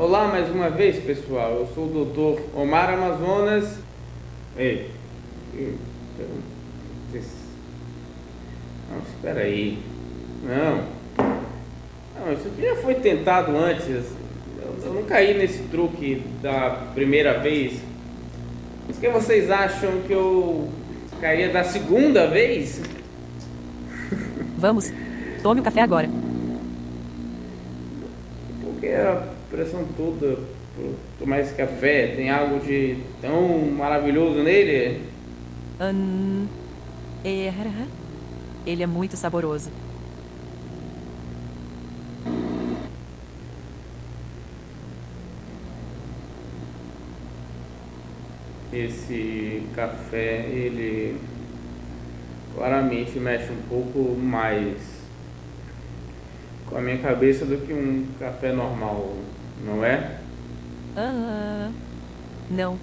Olá mais uma vez, pessoal. Eu sou o Dr. Omar Amazonas. Ei, não, espera aí. Não, isso aqui já foi tentado antes. Eu não caí nesse truque da primeira vez. Por que vocês acham que eu cairia da segunda vez? Vamos, tome o café agora. Por que a pressão toda por tomar esse café? Tem algo de tão maravilhoso nele? Ele é muito saboroso. Esse café, ele claramente mexe um pouco mais com a minha cabeça do que um café normal, não é? Não.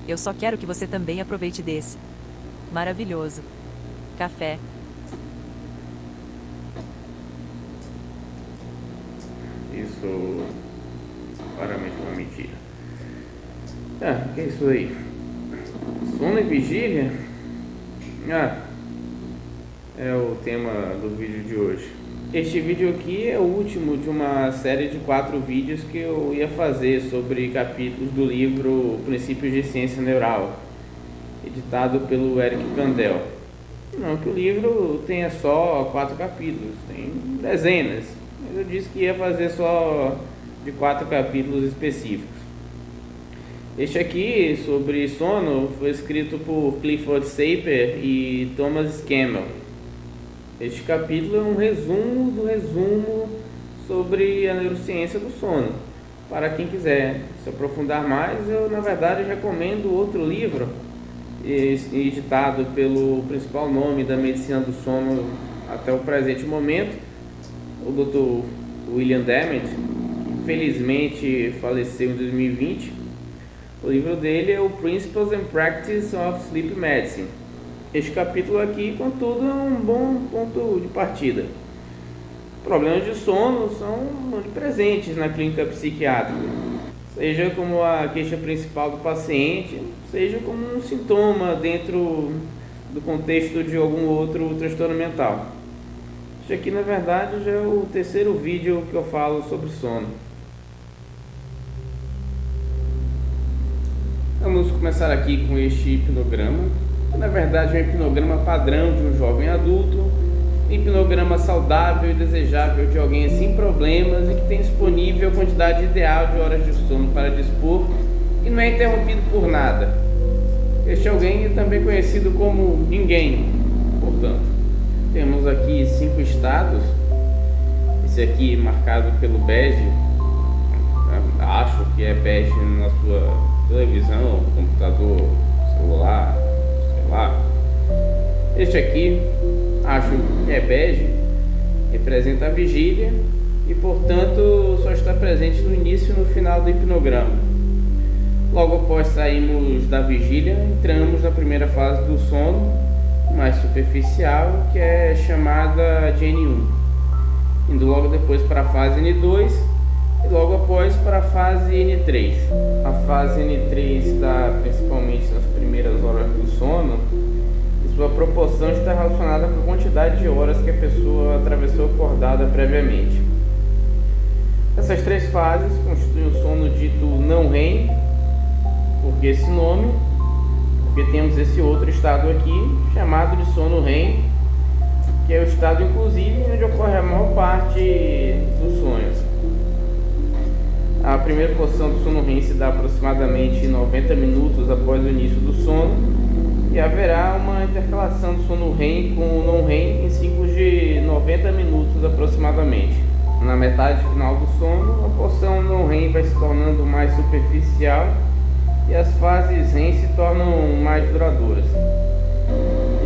Eu só quero que você também aproveite desse maravilhoso café. Isso claramente é uma mentira. O que é isso aí? Sono e vigília? É o tema do vídeo de hoje. Este vídeo aqui é o último de uma série de 4 vídeos que eu ia fazer sobre capítulos do livro Princípios de Ciência Neural, editado pelo Eric Kandel. Não que o livro tenha só 4 capítulos, tem dezenas, mas eu disse que ia fazer só de 4 capítulos específicos. Este aqui, sobre sono, foi escrito por Clifford Sapir e Thomas Scammell. Este capítulo é um resumo do resumo sobre a neurociência do sono. Para quem quiser se aprofundar mais, eu na verdade recomendo outro livro, editado pelo principal nome da medicina do sono até o presente momento, o Dr. William Dement, que infelizmente faleceu em 2020. O livro dele é o Principles and Practice of Sleep Medicine. Este capítulo aqui, contudo, é um bom ponto de partida. Problemas de sono são muito presentes na clínica psiquiátrica, seja como a queixa principal do paciente, seja como um sintoma dentro do contexto de algum outro transtorno mental. Este aqui, na verdade, já é o terceiro vídeo que eu falo sobre sono. Vamos começar aqui com este hipnograma, que na verdade é um hipnograma padrão de um jovem adulto, um hipnograma saudável e desejável de alguém sem problemas e que tem disponível a quantidade ideal de horas de sono para dispor e não é interrompido por nada. Este alguém é também conhecido como ninguém, portanto. Temos aqui 5 estados, esse aqui marcado pelo bege, acho que é bege na sua televisão, computador, celular, sei lá. Este aqui, acho que é bege, representa a vigília e, portanto, só está presente no início e no final do hipnograma. Logo após sairmos da vigília, entramos na primeira fase do sono, mais superficial, que é chamada de N1, indo logo depois para a fase N2 e logo após para a fase N3. A fase N3 está principalmente nas primeiras horas do sono e sua proporção está relacionada com a quantidade de horas que a pessoa atravessou acordada previamente. Essas 3 fases constituem o sono dito não REM, porque esse nome, porque temos esse outro estado aqui chamado de sono REM, que é o estado inclusive onde ocorre a maior parte dos sonhos. A primeira porção do sono REM se dá aproximadamente 90 minutos após o início do sono e haverá uma intercalação do sono REM com o não REM em ciclos de 90 minutos aproximadamente. Na metade final do sono, a porção não REM vai se tornando mais superficial e as fases REM se tornam mais duradouras.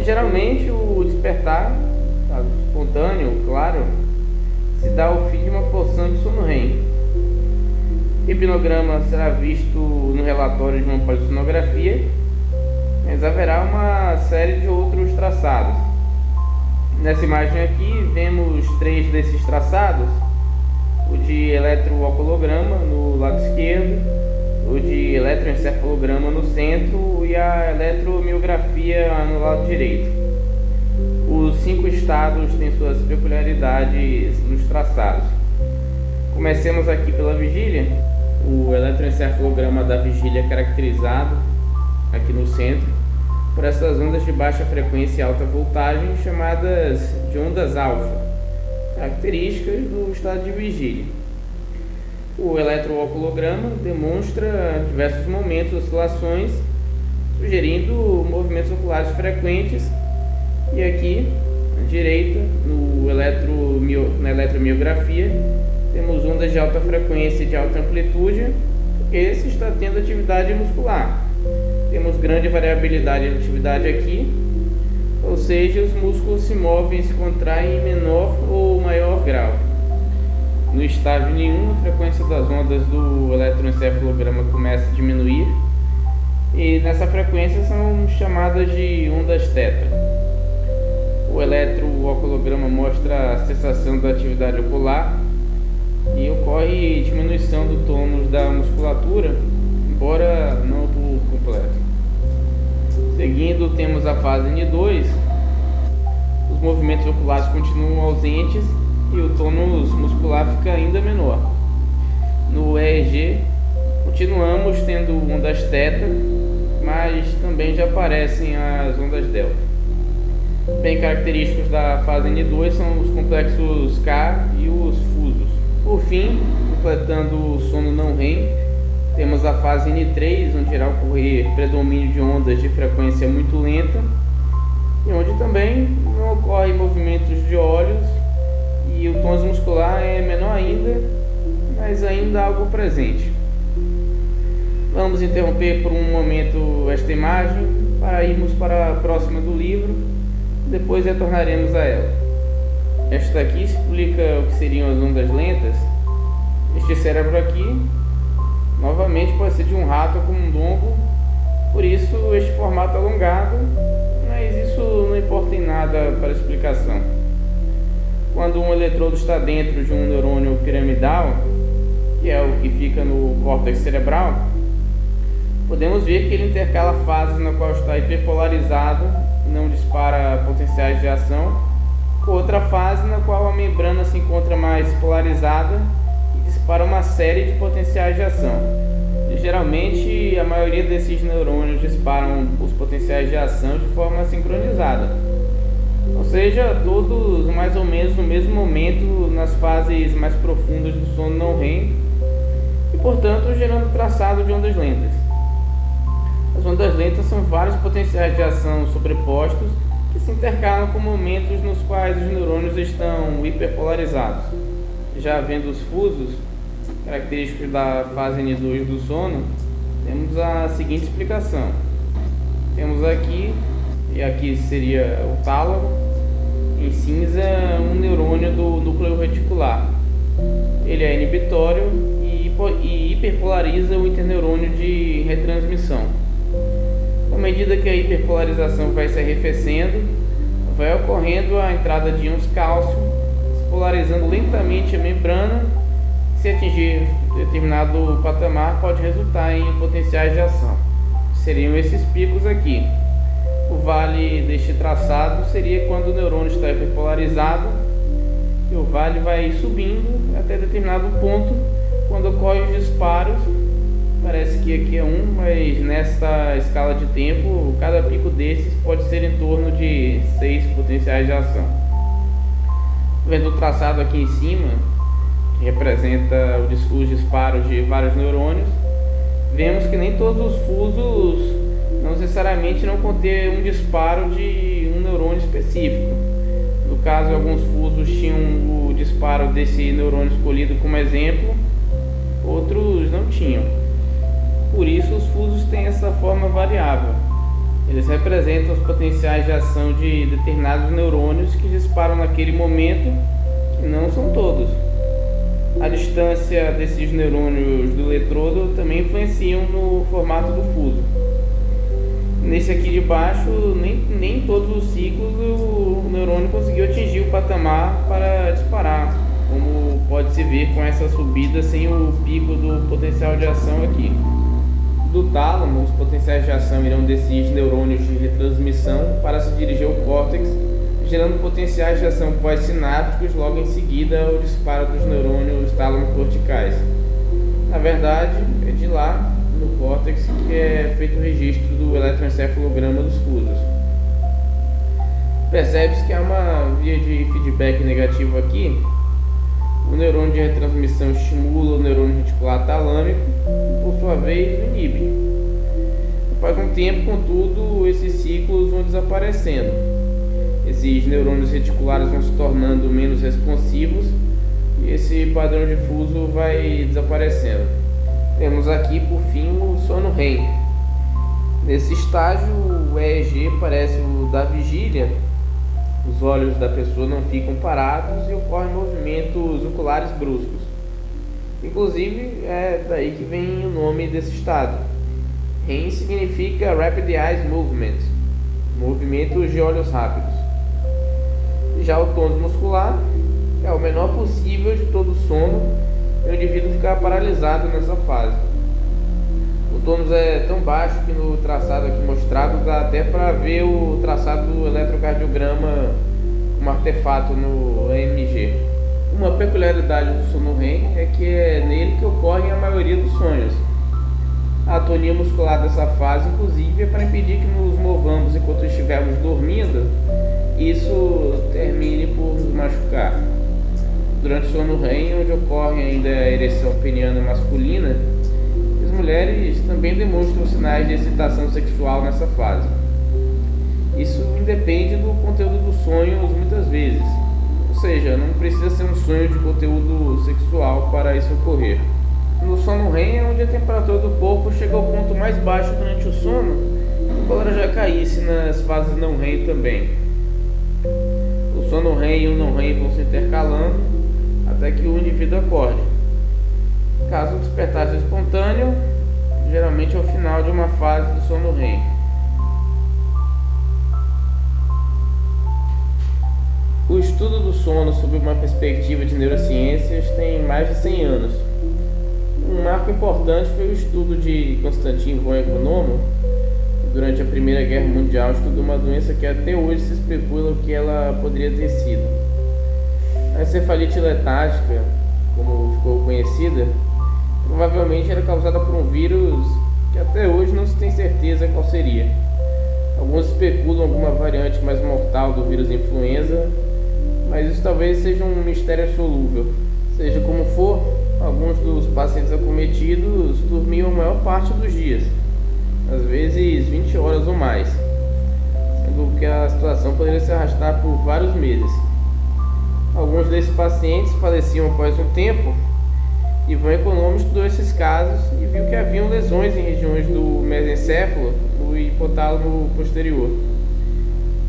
E, geralmente o despertar, caso espontâneo, claro, se dá ao fim de uma porção de sono REM. O hipnograma será visto no relatório de uma polissonografia, mas haverá uma série de outros traçados. Nessa imagem aqui vemos 3 desses traçados. o de eletroalcoolograma no lado esquerdo, o de eletroencefalograma no centro e a eletromiografia no lado direito. Os 5 estados têm suas peculiaridades nos traçados. Comecemos aqui pela vigília. O eletroencefalograma da vigília é caracterizado aqui no centro por essas ondas de baixa frequência e alta voltagem chamadas de ondas alfa, características do estado de vigília. O eletroalcoolograma demonstra diversos momentos, oscilações, sugerindo movimentos oculares frequentes. E aqui, à direita, na eletromiografia, temos ondas de alta frequência e de alta amplitude, porque se está tendo atividade muscular. Temos grande variabilidade de atividade aqui, ou seja, os músculos se movem e se contraem em menor ou maior grau. No estágio nenhum, a frequência das ondas do eletroencefalograma começa a diminuir, e nessa frequência são chamadas de ondas θ. O eletroalcoolograma mostra a cessação da atividade ocular e ocorre diminuição do tônus da musculatura, embora não por completo. Seguindo, temos a fase N2. Os movimentos oculares continuam ausentes e o tônus muscular fica ainda menor. No EEG, continuamos tendo ondas θ, mas também já aparecem as ondas delta. Bem característicos da fase N2 são os complexos K e os fusos. Por fim, completando o sono não REM, temos a fase N3, onde irá ocorrer predomínio de ondas de frequência muito lenta e onde também não ocorre movimentos de olhos e o tônus muscular é menor ainda, mas ainda algo presente. Vamos interromper por um momento esta imagem para irmos para a próxima do livro, depois retornaremos a ela. Esta aqui explica o que seriam as ondas lentas. Este cérebro aqui, novamente, pode ser de um rato ou camundongo, por isso este formato alongado, mas isso não importa em nada para a explicação. Quando um eletrodo está dentro de um neurônio piramidal, que é o que fica no córtex cerebral, podemos ver que ele intercala fases na qual está hiperpolarizado e não dispara potenciais de ação, com outra fase na qual a membrana se encontra mais polarizada e dispara uma série de potenciais de ação. E, geralmente, a maioria desses neurônios disparam os potenciais de ação de forma sincronizada, ou seja, todos mais ou menos no mesmo momento nas fases mais profundas do sono não REM e, portanto, gerando traçado de ondas lentas. As ondas lentas são vários potenciais de ação sobrepostos que se intercalam com momentos nos quais os neurônios estão hiperpolarizados. Já vendo os fusos, característicos da fase N2 do sono, temos a seguinte explicação. Temos aqui, e aqui seria o tálamo, em cinza um neurônio do núcleo reticular. Ele é inibitório e hiperpolariza o interneurônio de retransmissão. À medida que a hiperpolarização vai se arrefecendo, vai ocorrendo a entrada de íons cálcio, polarizando lentamente a membrana. Se atingir determinado patamar, pode resultar em potenciais de ação. Seriam esses picos aqui. O vale deste traçado seria quando o neurônio está hiperpolarizado e o vale vai subindo até determinado ponto, quando ocorrem os disparos. Parece que aqui é um, mas nesta escala de tempo, cada pico desses pode ser em torno de 6 potenciais de ação. Vendo o traçado aqui em cima, que representa os disparos de vários neurônios, vemos que nem todos os fusos não necessariamente não contêm um disparo de um neurônio específico. No caso, alguns fusos tinham o disparo desse neurônio escolhido como exemplo, outros não tinham. Por isso, os fusos têm essa forma variável. Eles representam os potenciais de ação de determinados neurônios que disparam naquele momento, que não são todos. A distância desses neurônios do eletrodo também influenciam no formato do fuso. Nesse aqui de baixo, nem todos os ciclos o neurônio conseguiu atingir o patamar para disparar, como pode-se ver com essa subida sem o pico do potencial de ação aqui. Do tálamo, os potenciais de ação irão desses neurônios de retransmissão para se dirigir ao córtex, gerando potenciais de ação pós-sinápticos logo em seguida ao disparo dos neurônios tálamo-corticais. Na verdade, é de lá, no córtex, que é feito o registro do eletroencefalograma dos fusos. Percebe-se que há uma via de feedback negativo aqui. O neurônio de retransmissão estimula o neurônio reticular talâmico e, por sua vez, o inibe. Após um tempo, contudo, esses ciclos vão desaparecendo. Esses neurônios reticulares vão se tornando menos responsivos e esse padrão difuso vai desaparecendo. Temos aqui, por fim, o sono REM. Nesse estágio, o EEG parece o da vigília. Os olhos da pessoa não ficam parados e ocorrem movimentos oculares bruscos. Inclusive, é daí que vem o nome desse estado. REM significa Rapid Eye Movement, movimentos de olhos rápidos. Já o tônus muscular é o menor possível de todo o sono e o indivíduo fica paralisado nessa fase. O tônus é tão baixo que no traçado aqui mostrado dá até para ver o traçado do eletrocardiograma como artefato no EMG. Uma peculiaridade do sono REM é que é nele que ocorrem a maioria dos sonhos. A atonia muscular dessa fase, inclusive, é para impedir que nos movamos enquanto estivermos dormindo e isso termine por nos machucar. Durante o sono REM, onde ocorre ainda a ereção peniana masculina, as mulheres também demonstram sinais de excitação sexual nessa fase. Isso independe do conteúdo dos sonhos muitas vezes, ou seja, não precisa ser um sonho de conteúdo sexual para isso ocorrer. No sono REM é onde a temperatura do corpo chega ao ponto mais baixo durante o sono, embora já caísse nas fases não REM também. O sono REM e o não REM vão se intercalando até que o indivíduo acorde. Caso o despertar seja espontâneo, geralmente é o final de uma fase do sono REM. O estudo do sono sob uma perspectiva de neurociências tem mais de 100 anos. Um marco importante foi o estudo de Konstantin von Economo. Durante a Primeira Guerra Mundial, estudou uma doença que até hoje se especula o que ela poderia ter sido. A encefalite letárgica, como ficou conhecida, provavelmente era causada por um vírus que até hoje não se tem certeza qual seria. Alguns especulam alguma variante mais mortal do vírus influenza, mas isso talvez seja um mistério solúvel. Seja como for, alguns dos pacientes acometidos dormiam a maior parte dos dias, às vezes 20 horas ou mais, sendo que a situação poderia se arrastar por vários meses. Alguns desses pacientes faleciam após um tempo, e von Economo estudou esses casos e viu que haviam lesões em regiões do mesencéfalo e hipotálamo posterior.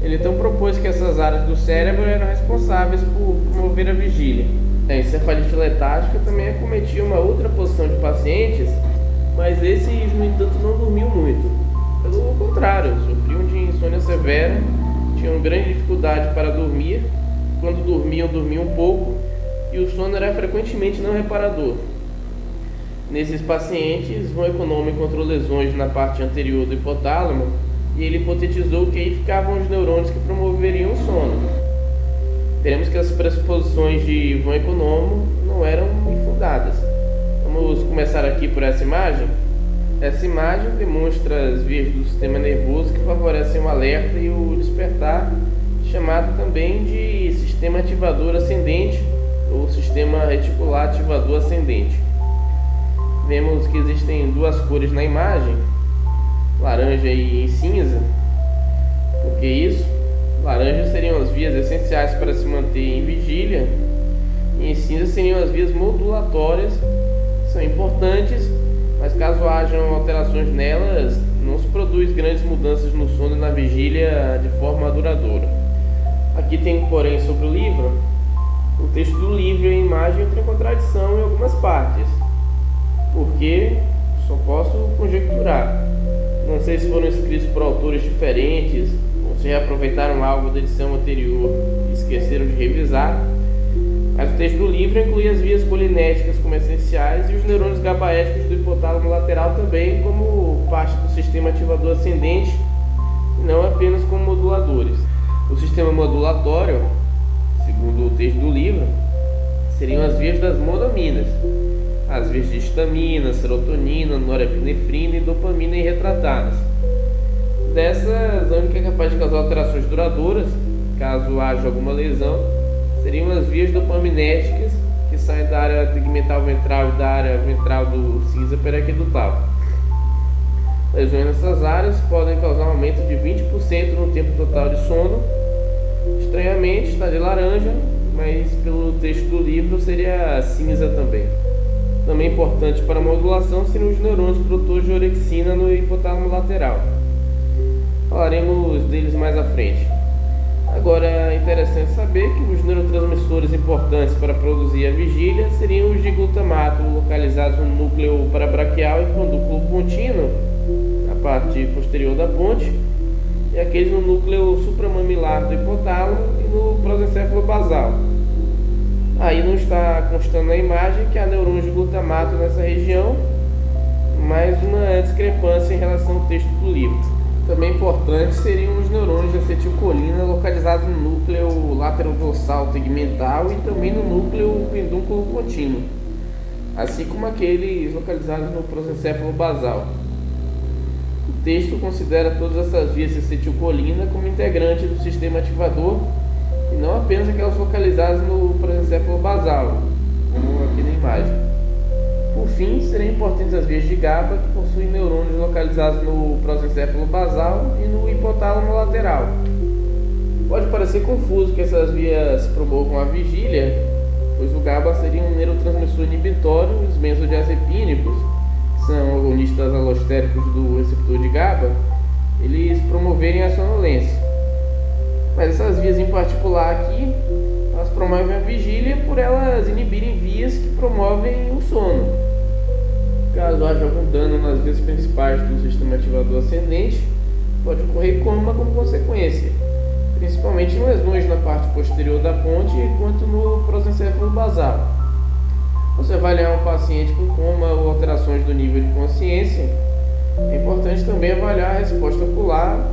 Ele então propôs que essas áreas do cérebro eram responsáveis por promover a vigília. A encefalite letárgica também acometia uma outra porção de pacientes, mas esses, no entanto, não dormiam muito. Pelo contrário, sofriam de insônia severa, tinham grande dificuldade para dormir, quando dormiam pouco, e o sono era frequentemente não reparador. Nesses pacientes, von Economo encontrou lesões na parte anterior do hipotálamo e ele hipotetizou que aí ficavam os neurônios que promoveriam o sono. Veremos que as pressuposições de von Economo não eram infundadas. Vamos começar aqui por essa imagem. Essa imagem demonstra as vias do sistema nervoso que favorecem o alerta e o despertar, chamado também de sistema ativador ascendente ou sistema reticular ativador ascendente. Vemos que existem duas cores na imagem, laranja e cinza. Por que isso? Laranja seriam as vias essenciais para se manter em vigília e em cinza seriam as vias modulatórias, são importantes, mas caso hajam alterações nelas, não se produz grandes mudanças no sono e na vigília de forma duradoura. Aqui tem um porém sobre o livro. O texto do livro e a imagem entram em contradição em algumas partes, porque só posso conjecturar. Não sei se foram escritos por autores diferentes ou se reaproveitaram algo da edição anterior e esqueceram de revisar, Mas o texto do livro inclui as vias colinérgicas como essenciais e os neurônios GABAérgicos do hipotálamo lateral também como parte do sistema ativador ascendente, e não apenas como moduladores. O sistema modulatório, segundo o texto do livro, seriam as vias das monoaminas, as vias de histamina, serotonina, norepinefrina e dopamina irretratadas. Dessas, a única capaz de causar alterações duradouras, caso haja alguma lesão, seriam as vias dopaminérgicas que saem da área tegmental ventral e da área ventral do cinza periaquedutal. Lesões nessas áreas podem causar um aumento de 20% no tempo total de sono. Estranhamente está de laranja, mas pelo texto do livro seria cinza também. Também importante para a modulação seriam os neurônios produtores de orexina no hipotálamo lateral. Falaremos deles mais à frente. Agora é interessante saber que os neurotransmissores importantes para produzir a vigília seriam os de glutamato, localizados no núcleo parabraquial e condúculo pontino, na parte posterior da ponte, e aqueles no núcleo supramamilar do hipotálamo e no prosencéfalo basal. Aí não está constando na imagem que há neurônios de glutamato nessa região, mais uma discrepância em relação ao texto do livro. Também importantes seriam os neurônios de acetilcolina localizados no núcleo laterodorsal tegmental e também no núcleo pendúnculo contínuo, assim como aqueles localizados no prosencéfalo basal. O texto considera todas essas vias de acetilcolina como integrante do sistema ativador e não apenas aquelas localizadas no prosencéfalo basal, como aqui na imagem. Por fim, seriam importantes as vias de GABA, que possuem neurônios localizados no prosencéfalo basal e no hipotálamo lateral. Pode parecer confuso que essas vias promovam a vigília, pois o GABA seria um neurotransmissor inibitório e os benzodiazepínicos, que são agonistas alostéricos do receptor de GABA, eles promoverem a sonolência. Mas essas vias em particular aqui, elas promovem a vigília por elas inibirem vias que promovem o sono. Caso haja algum dano nas vias principais do sistema ativador ascendente, pode ocorrer coma como consequência, principalmente em lesões na parte posterior da ponte quanto no prosencéfalo basal. Ao se avaliar um paciente com coma ou alterações do nível de consciência, é importante também avaliar a resposta ocular,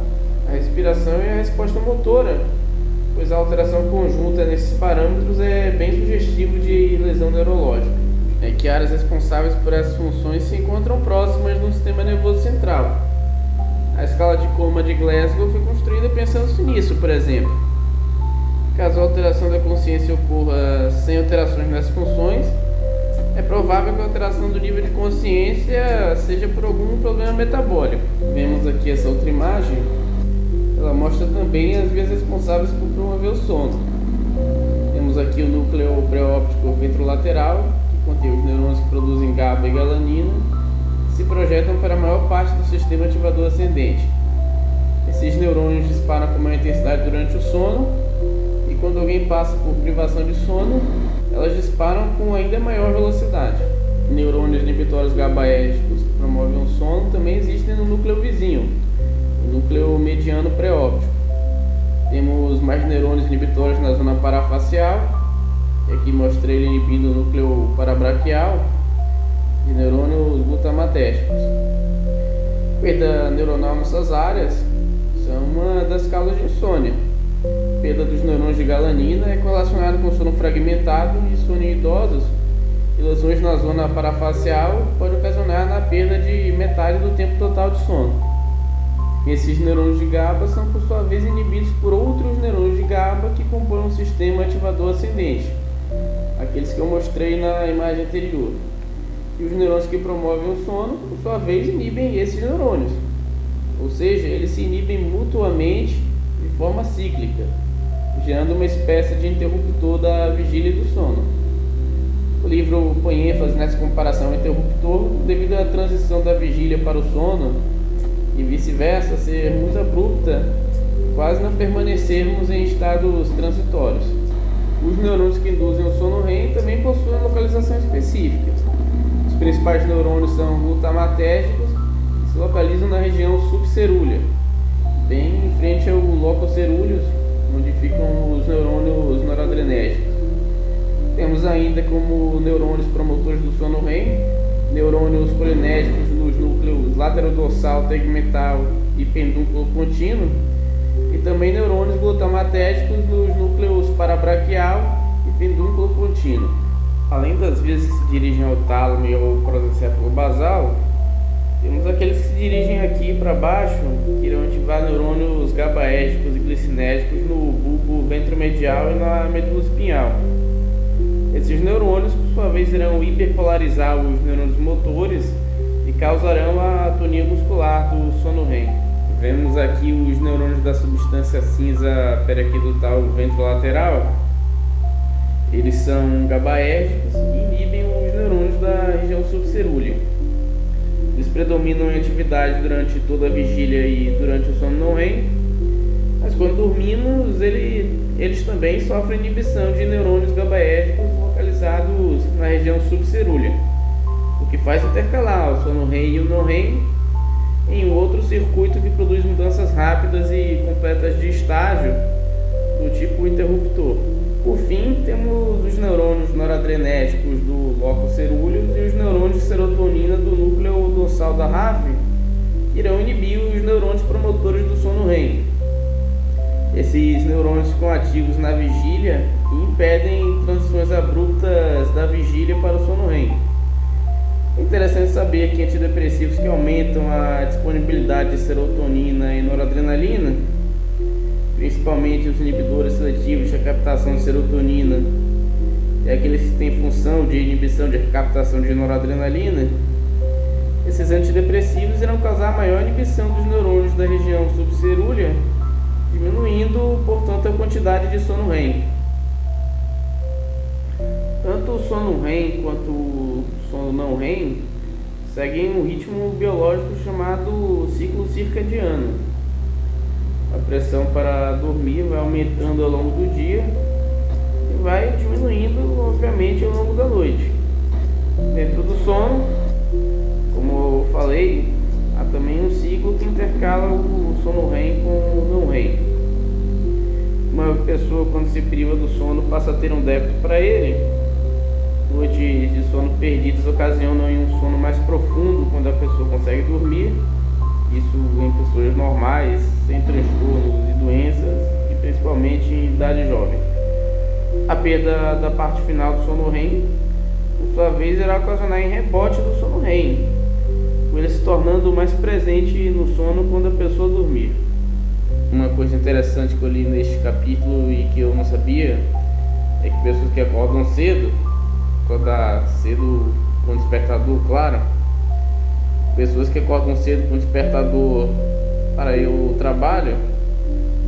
a respiração e a resposta motora, pois a alteração conjunta nesses parâmetros é bem sugestivo de lesão neurológica. É que áreas responsáveis por essas funções se encontram próximas do sistema nervoso central. A escala de coma de Glasgow foi construída pensando nisso, por exemplo. Caso a alteração da consciência ocorra sem alterações nessas funções, é provável que a alteração do nível de consciência seja por algum problema metabólico. Vemos aqui essa outra imagem. Ela mostra também as vias responsáveis por promover o sono. Temos aqui o núcleo pré-óptico ventrolateral, que contém os neurônios que produzem GABA e galanina, que se projetam para a maior parte do sistema ativador ascendente. Esses neurônios disparam com maior intensidade durante o sono, e quando alguém passa por privação de sono, elas disparam com ainda maior velocidade. Neurônios inibitórios GABAérgicos que promovem o sono também existem no núcleo vizinho, o núcleo mediano pré-óptico. Temos mais neurônios inibitórios na zona parafacial, e aqui mostrei ele inibindo o núcleo parabraquial, e neurônios glutamatérgicos. Perda neuronal nessas áreas são uma das causas de insônia. Perda dos neurônios de galanina é correlacionada com sono fragmentado e sono em idosos, e lesões na zona parafacial pode ocasionar na perda de metade do tempo total de sono. Esses neurônios de GABA são, por sua vez, inibidos por outros neurônios de GABA que compõem um sistema ativador ascendente, aqueles que eu mostrei na imagem anterior. E os neurônios que promovem o sono, por sua vez, inibem esses neurônios, ou seja, eles se inibem mutuamente de forma cíclica, gerando uma espécie de interruptor da vigília e do sono. O livro põe ênfase nessa comparação ao interruptor devido à transição da vigília para o sono e vice-versa ser muito abrupta, quase não permanecermos em estados transitórios. Os neurônios que induzem o sono REM também possuem localização específica. Os principais neurônios são glutamatérgicos e se localizam na região subcerúlea, bem em frente ao locus cerúleus, onde ficam os neurônios noradrenérgicos. ainda como neurônios promotores do sono REM, neurônios colinérgicos nos núcleos laterodorsal, tegmental e pendúnculo contínuo, e também neurônios glutamatérgicos nos núcleos parabraquial e pendúnculo contínuo. Além das vias que se dirigem ao tálamo e ao prosencéfalo basal, temos aqueles que se dirigem aqui para baixo, que irão ativar neurônios GABAérgicos e glicinérgicos no bulbo ventromedial e na medula espinhal. Esses neurônios, por sua vez, irão hiperpolarizar os neurônios motores e causarão a atonia muscular do sono REM. Vemos aqui os neurônios da substância cinza periaquidutal ventrolateral. Eles são GABAérgicos e inibem os neurônios da região subcerúlea. Eles predominam em atividade durante toda a vigília e durante o sono não REM, mas quando dormimos, eles também sofrem inibição de neurônios GABAérgicos localizados na região subcerúlea, o que faz intercalar o sono REM e o não REM em outro circuito que produz mudanças rápidas e completas de estágio do tipo interruptor. Por fim, temos os neurônios noradrenérgicos do lóculo cerúleus e os neurônios de serotonina do núcleo dorsal da RAF, que irão inibir os neurônios promotores do sono REM. Esses neurônios ficam ativos na vigília e impedem transições abruptas da vigília para o sono REM. É interessante saber que antidepressivos que aumentam a disponibilidade de serotonina e noradrenalina, principalmente os inibidores seletivos de recaptação de serotonina e aqueles que têm função de inibição de recaptação de noradrenalina, esses antidepressivos irão causar maior inibição dos neurônios da região subcerúlea, diminuindo, portanto, a quantidade de sono REM. Tanto o sono REM quanto o sono não REM seguem um ritmo biológico chamado ciclo circadiano. A pressão para dormir vai aumentando ao longo do dia e vai diminuindo, obviamente, ao longo da noite. Dentro do sono, como eu falei, há também um ciclo que intercala o sono REM com o não REM. Uma pessoa, quando se priva do sono, passa a ter um débito para ele. Noites de sono perdidas ocasionam um sono mais profundo quando a pessoa consegue dormir. Isso em pessoas normais, sem transtornos e doenças, e principalmente em idade jovem. A perda da parte final do sono REM, por sua vez, irá ocasionar em rebote do sono REM, com ele se tornando mais presente no sono quando a pessoa dormir. Uma coisa interessante que eu li neste capítulo e que eu não sabia é que pessoas que acordam cedo, acordar cedo com despertador, claro, pessoas que acordam cedo com despertador para ir ao trabalho,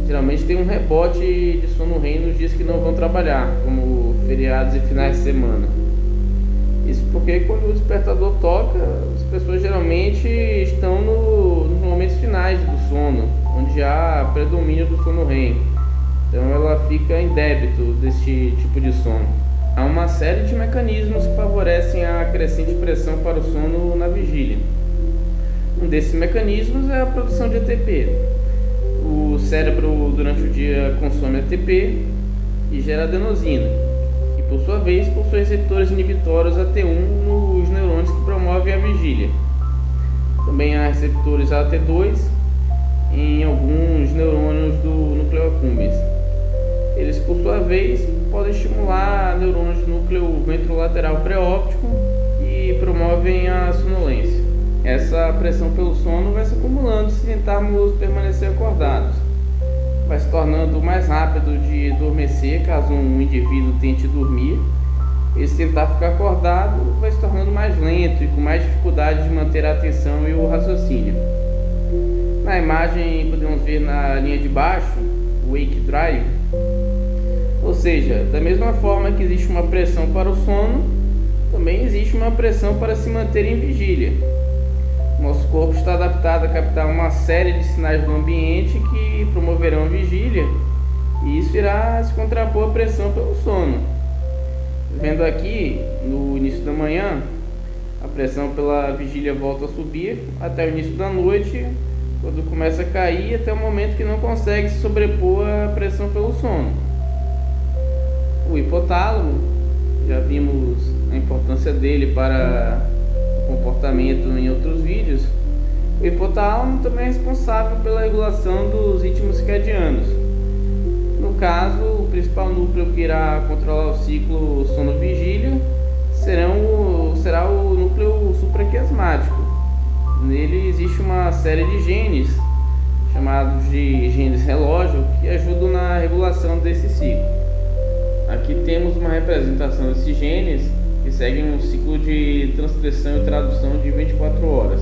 geralmente tem um rebote de sono REM nos dias que não vão trabalhar, como feriados e finais de semana. Isso porque quando o despertador toca, as pessoas geralmente estão nos momentos finais do sono, onde há predomínio do sono REM. Então ela fica em débito deste tipo de sono. Há uma série de mecanismos que favorecem a crescente pressão para o sono na vigília. Um desses mecanismos é a produção de ATP. O cérebro durante o dia consome ATP e gera adenosina, e por sua vez possui receptores inibitórios AT1 nos neurônios que promovem a vigília. Também há receptores AT2 em alguns neurônios do núcleo accumbens. Eles, por sua vez, podem estimular neurônios do núcleo ventrolateral pré-óptico e promovem a sonolência. Essa pressão pelo sono vai se acumulando se tentarmos permanecer acordados. Vai se tornando mais rápido de adormecer caso um indivíduo tente dormir. E se tentar ficar acordado, vai se tornando mais lento e com mais dificuldade de manter a atenção e o raciocínio. Na imagem podemos ver na linha de baixo o wake drive. Ou seja, da mesma forma que existe uma pressão para o sono, também existe uma pressão para se manter em vigília. Nosso corpo está adaptado a captar uma série de sinais do ambiente que promoverão a vigília, e isso irá se contrapor à pressão pelo sono. Vendo aqui, no início da manhã, a pressão pela vigília volta a subir até o início da noite, quando começa a cair até o momento que não consegue se sobrepor à pressão pelo sono. O hipotálamo Já vimos a importância dele para o comportamento em outros vídeos. O hipotálamo também é responsável pela regulação dos ritmos circadianos. No caso, o principal núcleo que irá controlar o ciclo sono-vigília será o núcleo supraquiasmático. Nele existe uma série de genes, chamados de genes relógio, que ajudam na regulação desse ciclo. Aqui temos uma representação desses genes que seguem um ciclo de transcrição e tradução de 24 horas.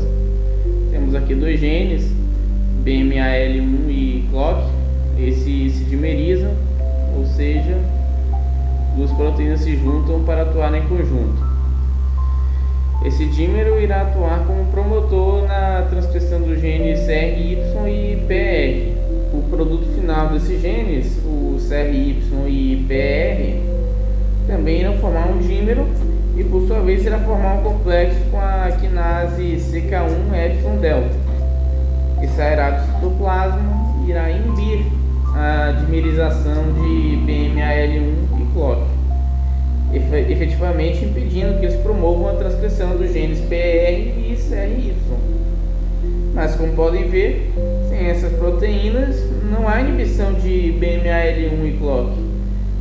Temos aqui dois genes, BMAL1 e CLOCK. Esses se dimerizam, ou seja, duas proteínas se juntam para atuar em conjunto. Esse dímero irá atuar como promotor na transcrição dos genes CRY e PR. O produto final desses genes, o CRY e PR, também irão formar um dímero e por sua vez irá formar um complexo com a quinase CK1-epsilon-delta, que sairá do citoplasma e irá inibir a dimerização de BMAL1 e CLOCK, efetivamente impedindo que eles promovam a transcrição dos genes PR e CRY. Mas como podem ver, sem essas proteínas não há inibição de BMAL1 e CLOCK,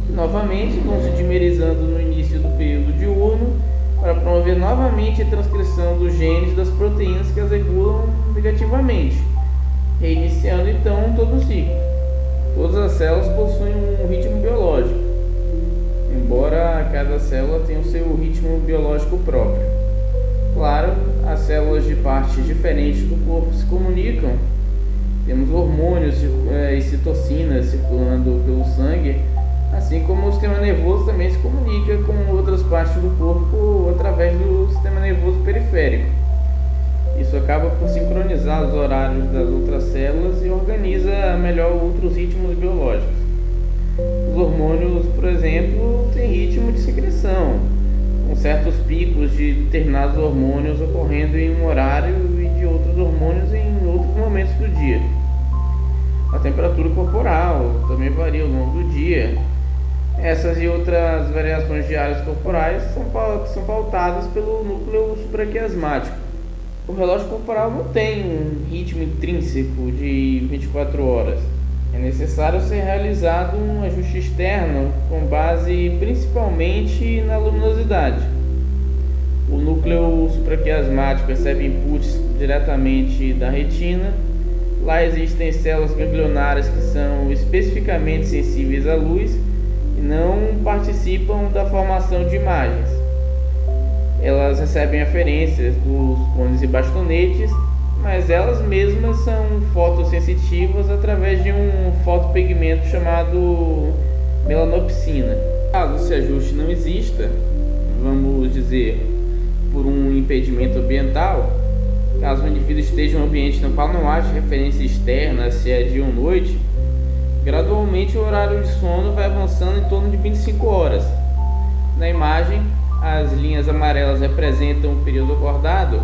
que novamente vão se dimerizando no início do período diurno para promover novamente a transcrição dos genes das proteínas que as regulam negativamente, reiniciando então todo o ciclo. Todas as células possuem um ritmo biológico, embora cada célula tenha o seu ritmo biológico próprio. Claro, as células de partes diferentes do corpo se comunicam. Temos hormônios e citocinas circulando pelo sangue, assim como o sistema nervoso também se comunica com outras partes do corpo através do sistema nervoso periférico. Isso acaba por sincronizar os horários das outras células e organiza melhor outros ritmos biológicos. Os hormônios, por exemplo, têm ritmo de secreção, com certos picos de determinados hormônios ocorrendo em um horário e de outros hormônios em outros momentos do dia. A temperatura corporal também varia ao longo do dia. Essas e outras variações diárias corporais são pautadas pelo núcleo supraquiasmático. O relógio corporal não tem um ritmo intrínseco de 24 horas. É necessário ser realizado um ajuste externo com base principalmente na luminosidade. O núcleo supraquiasmático recebe inputs diretamente da retina. Lá existem células ganglionárias que são especificamente sensíveis à luz e não participam da formação de imagens. Elas recebem aferências dos cones e bastonetes, mas elas mesmas são fotossensitivas através de um fotopigmento chamado melanopsina. Caso esse ajuste não exista, vamos dizer, por um impedimento ambiental, caso o indivíduo esteja em um ambiente no qual não haja referência externa, se é dia ou noite, gradualmente o horário de sono vai avançando em torno de 25 horas. Na imagem, as linhas amarelas representam o período acordado.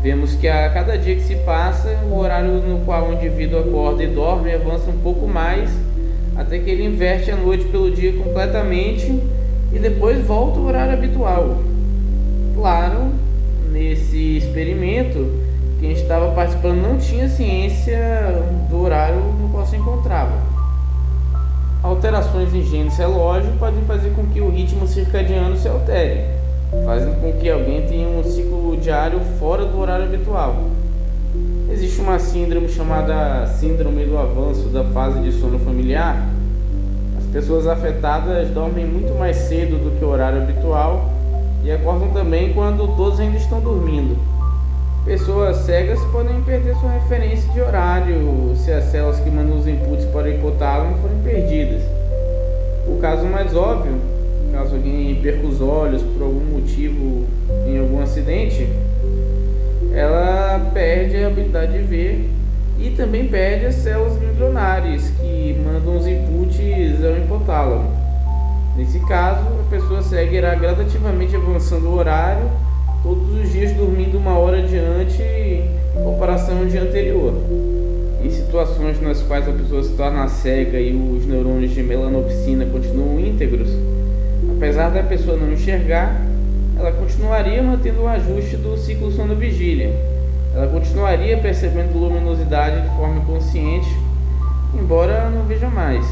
Vemos que a cada dia que se passa, o horário no qual o indivíduo acorda e dorme avança um pouco mais, até que ele inverte a noite pelo dia completamente e depois volta ao horário habitual. Claro, nesse experimento, quem estava participando não tinha ciência do horário no qual se encontrava. Alterações em genes relógio podem fazer com que o ritmo circadiano se altere, fazendo com que alguém tenha um ciclo diário fora do horário habitual. Existe uma síndrome chamada síndrome do avanço da fase de sono familiar. As pessoas afetadas dormem muito mais cedo do que o horário habitual e acordam também quando todos ainda estão dormindo. Pessoas cegas podem perder sua referência de horário se as células que mandam os inputs para o hipotálamo forem perdidas. O caso mais óbvio, caso alguém perca os olhos por algum motivo em algum acidente, ela perde a habilidade de ver e também perde as células ganglionares que mandam os inputs ao hipotálamo. Nesse caso, a pessoa cega irá gradativamente avançando o horário, todos os dias dormindo uma hora adiante em comparação ao dia anterior. Em situações nas quais a pessoa se torna cega e os neurônios de melanopsina continuam íntegros, a Apesar da pessoa não enxergar, ela continuaria mantendo o ajuste do ciclo sono-vigília. Ela continuaria percebendo luminosidade de forma inconsciente, embora não veja mais.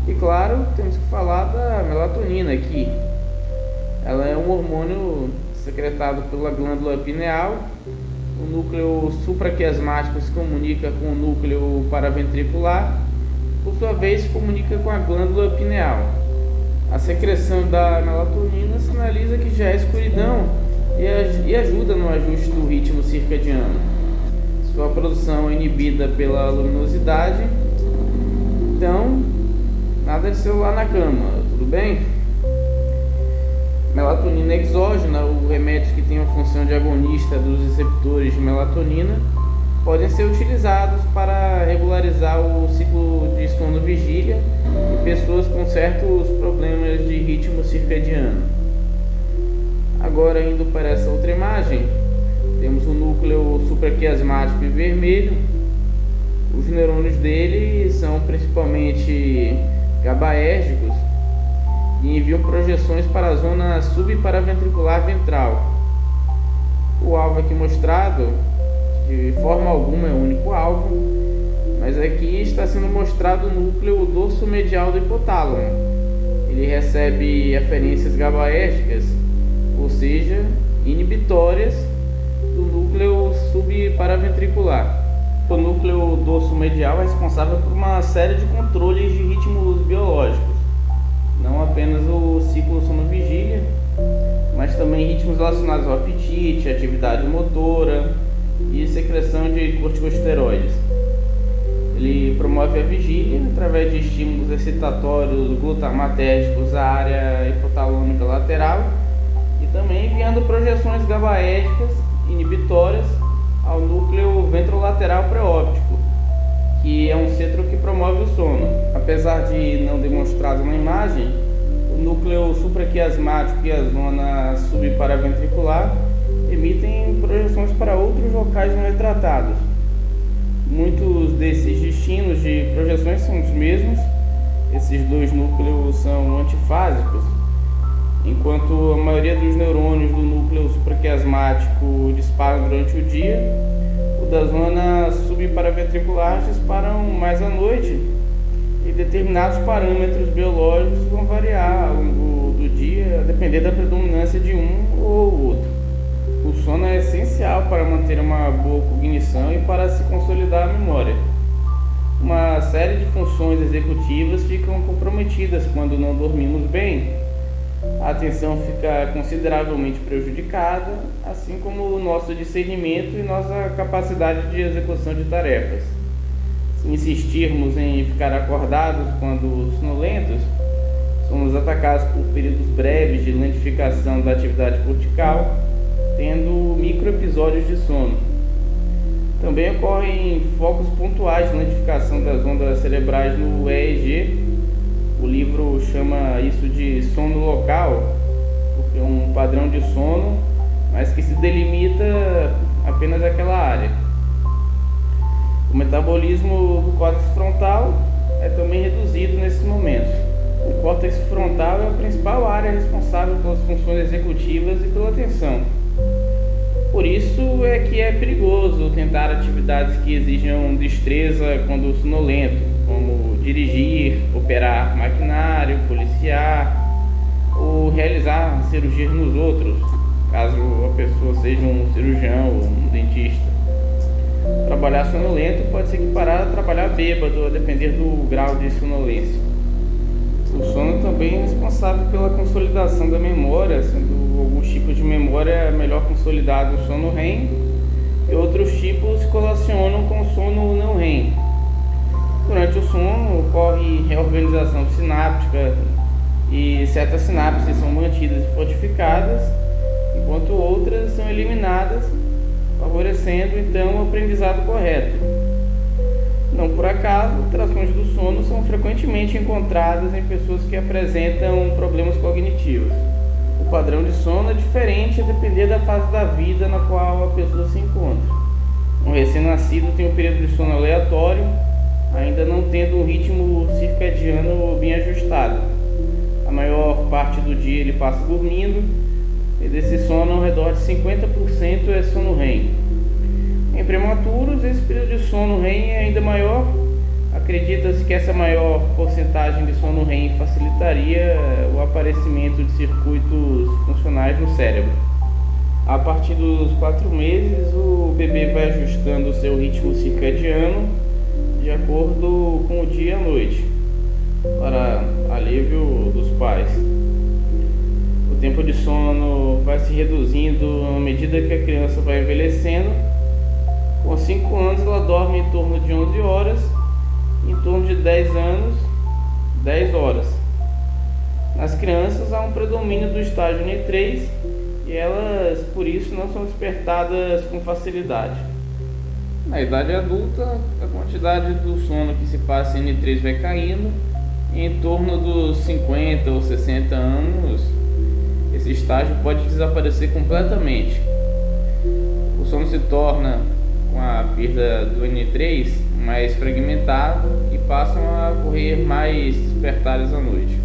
E claro, temos que falar da melatonina aqui. Ela é um hormônio secretado pela glândula pineal. O núcleo supraquiasmático se comunica com o núcleo paraventricular, por sua vez se comunica com a glândula pineal. A secreção da melatonina sinaliza que já é escuridão e ajuda no ajuste do ritmo circadiano. Sua produção é inibida pela luminosidade, então nada de celular na cama, tudo bem? Melatonina exógena, ou remédios que têm a função de agonista dos receptores de melatonina, podem ser utilizados para regularizar o ciclo de sono-vigília em pessoas com certos problemas de ritmo circadiano. Agora, indo para essa outra imagem, temos o núcleo supraquiasmático em vermelho. Os neurônios dele são principalmente GABAérgicos e enviam projeções para a zona subparaventricular ventral. O alvo aqui mostrado, de forma alguma é o único alvo, mas aqui está sendo mostrado o núcleo dorsomedial do hipotálamo. Ele recebe aferências GABAérgicas, ou seja, inibitórias do núcleo subparaventricular. O núcleo dorsomedial é responsável por uma série de controles de ritmos biológicos, não apenas o ciclo sono-vigília, mas também ritmos relacionados ao apetite, atividade motora e secreção de corticosteroides. Ele promove a vigília através de estímulos excitatórios glutamatérgicos à área hipotalâmica lateral e também enviando projeções GABAérgicas inibitórias ao núcleo ventrolateral pré-óptico, que é um centro que promove o sono. Apesar de não demonstrado na imagem, o núcleo supraquiasmático e a zona subparaventricular emitem projeções para outros locais não retratados. Muitos desses destinos de projeções são os mesmos. Esses dois núcleos são antifásicos. Enquanto a maioria dos neurônios do núcleo supraquiasmático disparam durante o dia, o da zona subparaventricular disparam mais à noite, e determinados parâmetros biológicos vão variar ao longo do dia, a depender da predominância de um ou outro. O sono é essencial para manter uma boa cognição e para se consolidar a memória. Uma série de funções executivas ficam comprometidas quando não dormimos bem. A atenção fica consideravelmente prejudicada, assim como o nosso discernimento e nossa capacidade de execução de tarefas. Se insistirmos em ficar acordados quando sonolentos, somos atacados por períodos breves de lentificação da atividade cortical, tendo microepisódios de sono. Também ocorrem focos pontuais de lentificação das ondas cerebrais no EEG. O livro chama isso de sono local, porque é um padrão de sono, mas que se delimita apenas aquela área. O metabolismo do córtex frontal é também reduzido nesses momentos. O córtex frontal é a principal área responsável pelas funções executivas e pela atenção. Por isso é que é perigoso tentar atividades que exijam destreza quando sonolento, como dirigir, operar maquinário, policiar ou realizar cirurgias nos outros, caso a pessoa seja um cirurgião ou um dentista. Trabalhar sonolento pode se equiparar a trabalhar bêbado, a depender do grau de sonolência. O sono também é responsável pela consolidação da memória, sendo alguns tipos de memória melhor consolidados no sono REM e outros tipos se correlacionam com o sono não REM. Durante o sono ocorre reorganização sináptica e certas sinapses são mantidas e fortificadas, enquanto outras são eliminadas, favorecendo então o aprendizado correto. Não por acaso, alterações do sono são frequentemente encontradas em pessoas que apresentam problemas cognitivos. O padrão de sono é diferente a depender da fase da vida na qual a pessoa se encontra. Um recém-nascido tem um período de sono aleatório, ainda não tendo um ritmo circadiano bem ajustado. A maior parte do dia ele passa dormindo, e desse sono ao redor de 50% é sono REM. Em prematuros, esse período de sono REM é ainda maior. Acredita-se que essa maior porcentagem de sono REM facilitaria o aparecimento de circuitos funcionais no cérebro. A partir dos 4 meses, o bebê vai ajustando o seu ritmo circadiano de acordo com o dia e a noite, para alívio dos pais. O tempo de sono vai se reduzindo à medida que a criança vai envelhecendo. Com 5 anos, ela dorme em torno de 11 horas, em torno de 10 anos, 10 horas. Nas crianças, há um predomínio do estágio N3 e elas, por isso, não são despertadas com facilidade. Na idade adulta, a quantidade do sono que se passa em N3 vai caindo, e em torno dos 50 ou 60 anos, esse estágio pode desaparecer completamente. O sono se torna, com a perda do N3, mais fragmentado e passam a ocorrer mais despertares à noite.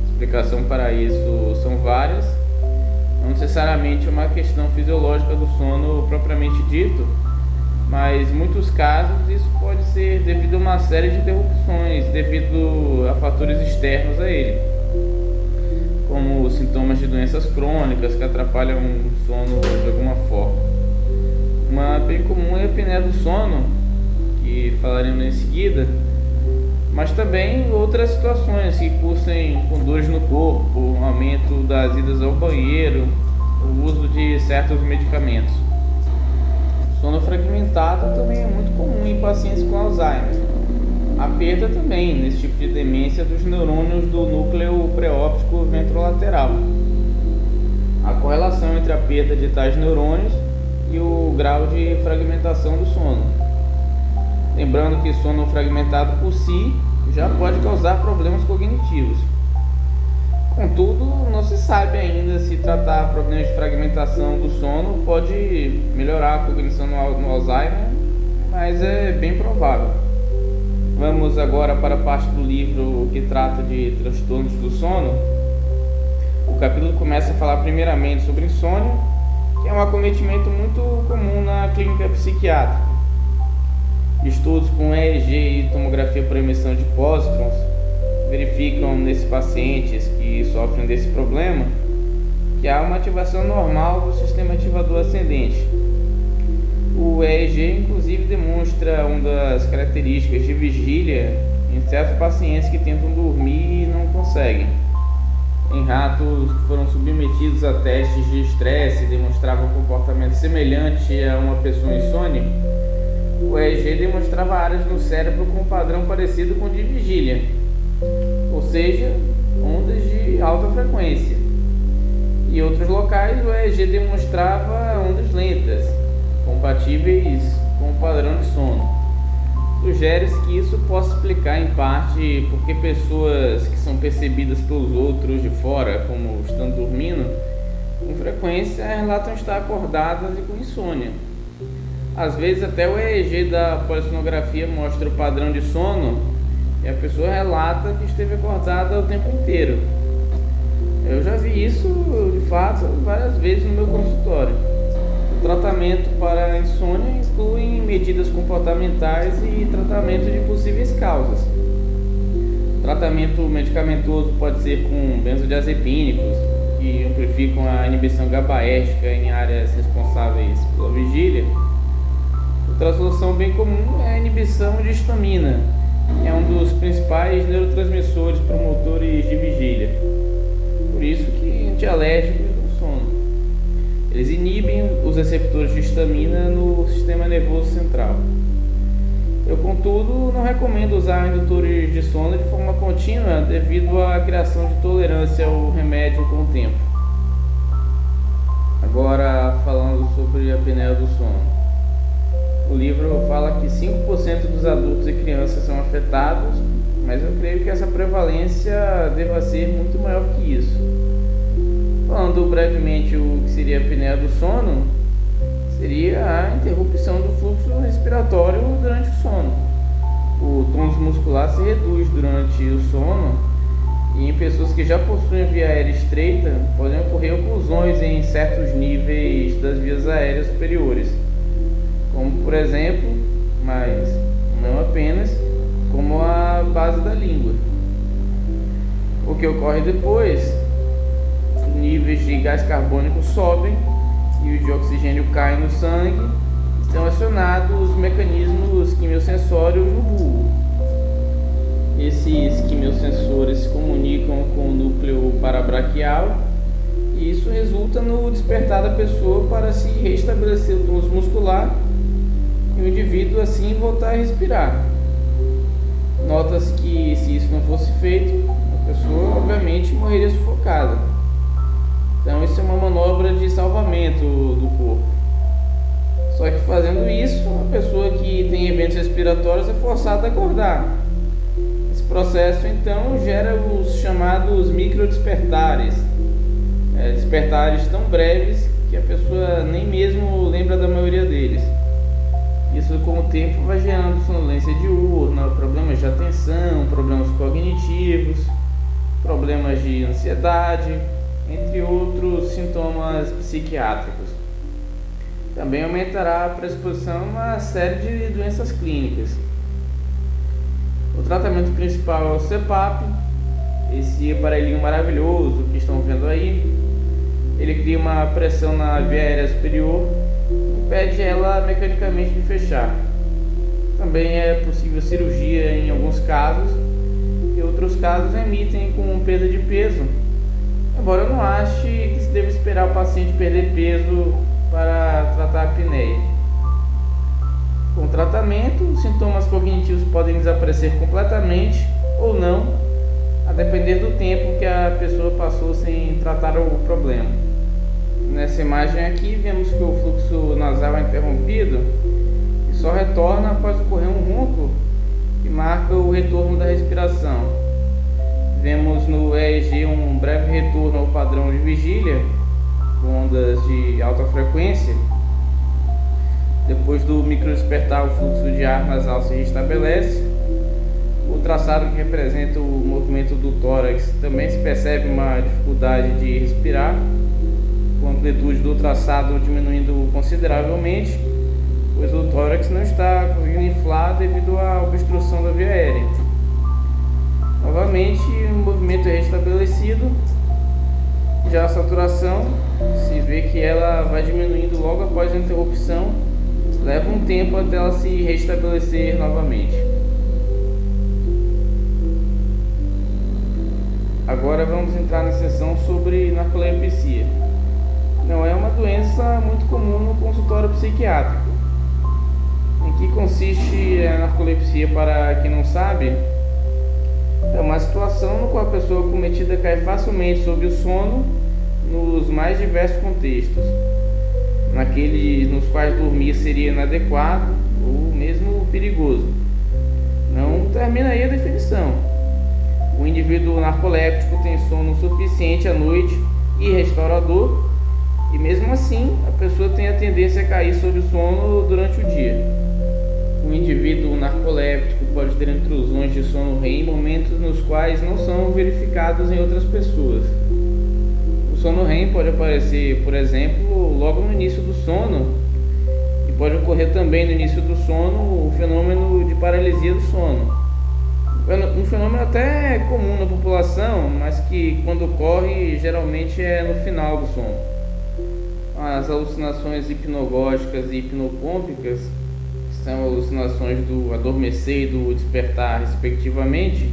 A explicação para isso são várias, não necessariamente uma questão fisiológica do sono propriamente dito, mas em muitos casos isso pode ser devido a uma série de interrupções devido a fatores externos a ele, como sintomas de doenças crônicas que atrapalham o sono de alguma forma. Uma bem comum é a apneia do sono, que falaremos em seguida, mas também outras situações que cursem com dores no corpo, aumento das idas ao banheiro, o uso de certos medicamentos. Sono fragmentado também é muito comum em pacientes com Alzheimer. A perda também, nesse tipo de demência, dos neurônios do núcleo pré-óptico ventrolateral. A correlação entre a perda de tais neurônios e o grau de fragmentação do sono. Lembrando que sono fragmentado por si já pode causar problemas cognitivos. Contudo, não se sabe ainda se tratar problemas de fragmentação do sono pode melhorar a cognição no Alzheimer, mas é bem provável. Vamos agora para a parte do livro que trata de transtornos do sono. O capítulo começa a falar primeiramente sobre insônia, que é um acometimento muito comum na clínica psiquiátrica. Estudos com EEG e tomografia por emissão de pósitrons verificam nesses pacientes que sofrem desse problema que há uma ativação normal do sistema ativador ascendente. O EEG inclusive demonstra uma das características de vigília em certos pacientes que tentam dormir e não conseguem. Em ratos que foram submetidos a testes de estresse e demonstravam um comportamento semelhante a uma pessoa insone, o EEG demonstrava áreas no cérebro com um padrão parecido com o de vigília, ou seja, ondas de alta frequência. Em outros locais, o EEG demonstrava ondas lentas, compatíveis com o padrão de sono. Sugere-se que isso possa explicar em parte porque pessoas que são percebidas pelos outros de fora como estando dormindo, com frequência relatam estar acordadas e com insônia. Às vezes até o EEG da polissonografia mostra o padrão de sono e a pessoa relata que esteve acordada o tempo inteiro. Eu já vi isso de fato várias vezes no meu consultório. O tratamento para a insônia inclui medidas comportamentais e tratamento de possíveis causas. O tratamento medicamentoso pode ser com benzodiazepínicos, que amplificam a inibição GABAérgica em áreas responsáveis pela vigília. Outra solução bem comum é a inibição de histamina, que é um dos principais neurotransmissores promotores de vigília. Por isso que antialérgicos do sono. Eles inibem os receptores de histamina no sistema nervoso central. Eu, contudo, não recomendo usar indutores de sono de forma contínua devido à criação de tolerância ao remédio com o tempo. Agora, falando sobre a apneia do sono. O livro fala que 5% dos adultos e crianças são afetados, mas eu creio que essa prevalência deva ser muito maior que isso. Falando brevemente o que seria a apneia do sono, seria a interrupção do fluxo respiratório durante o sono. O tônus muscular se reduz durante o sono e em pessoas que que já possuem via aérea estreita podem ocorrer oclusões em certos níveis das vias aéreas superiores, como por exemplo, mas não apenas, como a base da língua. O que ocorre depois, os níveis de gás carbônico sobem e os de oxigênio caem no sangue, estão acionados os mecanismos quimiosensórios no bulbo. Esses quimiosensores se comunicam com o núcleo parabraquial e isso resulta no despertar da pessoa para se restabelecer o tônus muscular e o indivíduo assim voltar a respirar. Nota-se que se isso não fosse feito, a pessoa obviamente morreria sufocada. Então isso é uma manobra de salvamento do corpo. Só que fazendo isso, a pessoa que tem eventos respiratórios é forçada a acordar. Esse processo então gera os chamados microdespertares, despertares tão breves que a pessoa nem mesmo lembra da maioria deles. Isso com o tempo vai gerando sonolência diurna, problemas de atenção, problemas cognitivos, problemas de ansiedade, entre outros sintomas psiquiátricos. Também aumentará a predisposição a uma série de doenças clínicas. O tratamento principal é o CPAP, esse aparelhinho maravilhoso que estão vendo aí. Ele cria uma pressão na via aérea superior e impede ela mecanicamente de fechar. Também é possível cirurgia em alguns casos e outros casos emitem com perda de peso, embora eu não ache que se deve esperar o paciente perder peso para tratar a apneia. Com o tratamento, os sintomas cognitivos podem desaparecer completamente ou não, a depender do tempo que a pessoa passou sem tratar o problema. Nessa imagem aqui, vemos que o fluxo nasal é interrompido e só retorna após ocorrer um ronco que marca o retorno da respiração. Vemos no EEG um breve retorno ao padrão de vigília, com ondas de alta frequência. Depois do microdespertar, o fluxo de ar nasal se restabelece. O traçado que representa o movimento do tórax também se percebe uma dificuldade de respirar, com a amplitude do traçado diminuindo consideravelmente, pois o tórax não está conseguindo inflar devido à obstrução da via aérea. Novamente, o movimento é restabelecido. Já a saturação, se vê que ela vai diminuindo logo após a interrupção, leva um tempo até ela se restabelecer novamente. Agora vamos entrar na sessão sobre narcolepsia. Não é uma doença muito comum no consultório psiquiátrico. Em que consiste a narcolepsia, para quem não sabe? É uma situação no qual a pessoa cometida cai facilmente sob o sono nos mais diversos contextos. Naqueles nos quais dormir seria inadequado ou mesmo perigoso. Não termina aí a definição. O indivíduo narcoléptico tem sono suficiente à noite e restaurador, e mesmo assim a pessoa tem a tendência a cair sob o sono durante o dia. O indivíduo narcoléptico pode ter intrusões de sono REM em momentos nos quais não são verificados em outras pessoas. O sono REM pode aparecer, por exemplo, logo no início do sono, e pode ocorrer também no início do sono o fenômeno de paralisia do sono. Um fenômeno até comum na população, mas que quando ocorre geralmente é no final do sono. As alucinações hipnogógicas e hipnopômpicas, que são alucinações do adormecer e do despertar respectivamente,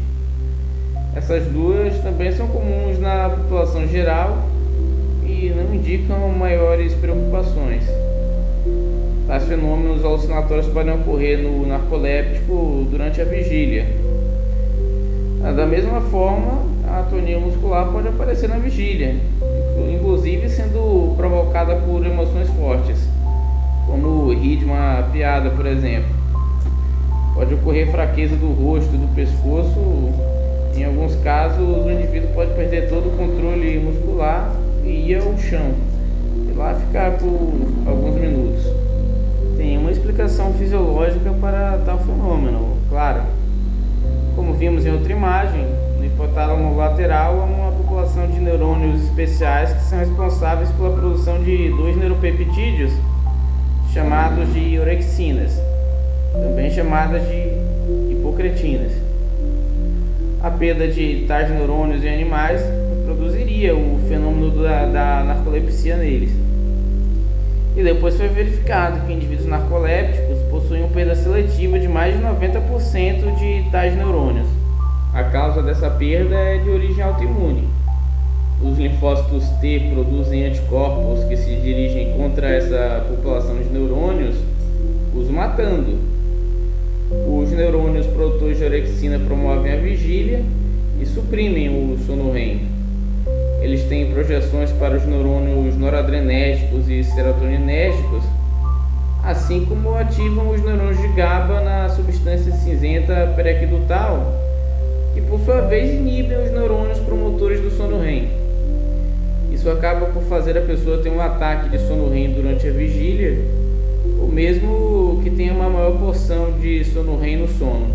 essas duas também são comuns na população geral e não indicam maiores preocupações. Tais fenômenos alucinatórios podem ocorrer no narcoléptico durante a vigília. Da mesma forma, a atonia muscular pode aparecer na vigília, inclusive sendo provocada por emoções fortes, como rir de uma piada, por exemplo. Pode ocorrer fraqueza do rosto e do pescoço. Em alguns casos, o indivíduo pode perder todo o controle muscular e ir ao chão, e lá ficar por alguns minutos. Tem uma explicação fisiológica para tal fenômeno, claro. Como vimos em outra imagem, no hipotálamo tálamo lateral, há uma população de neurônios especiais que são responsáveis pela produção de dois neuropeptídeos chamados de orexinas, também chamadas de hipocretinas. A perda de tais neurônios em animais produziria o fenômeno da narcolepsia neles. E depois foi verificado que indivíduos narcolépticos possuíam perda seletiva de mais de 90% de tais neurônios. A causa dessa perda é de origem autoimune. Os linfócitos T produzem anticorpos que se dirigem contra essa população de neurônios, os matando. Os neurônios produtores de orexina promovem a vigília e suprimem o sono REM. Eles têm projeções para os neurônios noradrenérgicos e serotoninérgicos, assim como ativam os neurônios de GABA na substância cinzenta periaquidutal, que por sua vez inibem os neurônios promotores do sono REM. Isso acaba por fazer a pessoa ter um ataque de sono REM durante a vigília, ou mesmo que tenha uma maior porção de sono REM no sono.